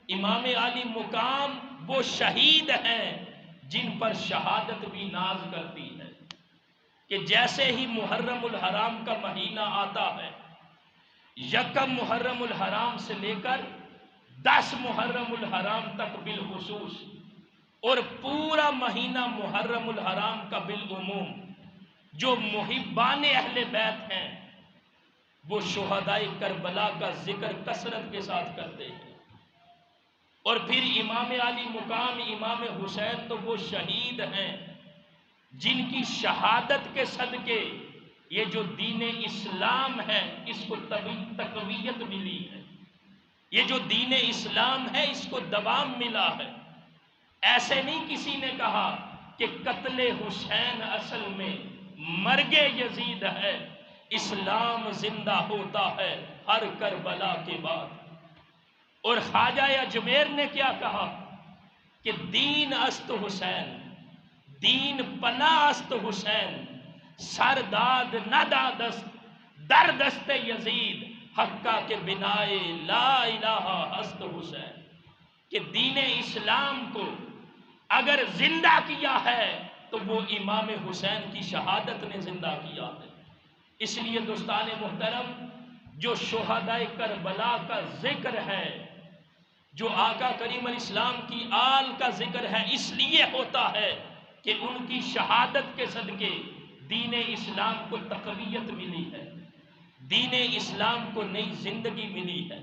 امام علی مقام وہ شہید ہیں جن پر شہادت بھی ناز کرتی ہے کہ جیسے ہی محرم الحرام کا مہینہ آتا ہے، یکم محرم الحرام سے لے کر 10 محرم الحرام تک بالخصوص اور پورا مہینہ محرم الحرام کا بالعموم، جو محبان اہل بیت ہیں وہ شہدائے کربلا کا ذکر کثرت کے ساتھ کرتے ہیں۔ اور پھر امام علی مقام امام حسین تو وہ شہید ہیں جن کی شہادت کے صدقے یہ جو دین اسلام ہے اس کو تقویت ملی ہے، یہ جو دین اسلام ہے اس کو دوام ملا ہے۔ ایسے نہیں کسی نے کہا کہ قتل حسین اصل میں مرگ یزید ہے، اسلام زندہ ہوتا ہے ہر کربلا کے بعد۔ اور خواجہ اجمیر نے کیا کہا کہ دین است حسین، دین پناہ است حسین، سرداد نہ دادست در دست یزید، حقہ کے بنائے لا الہ است حسین، کہ دین اسلام کو اگر زندہ کیا ہے تو وہ امام حسین کی شہادت نے زندہ کیا ہے۔ اس لیے دوستان محترم، جو شہدائے کربلا کا ذکر ہے، جو آقا کریم علیہ السلام کی آل کا ذکر ہے، اس لیے ہوتا ہے کہ ان کی شہادت کے صدقے دین اسلام کو تقویت ملی ہے، دین اسلام کو نئی زندگی ملی ہے۔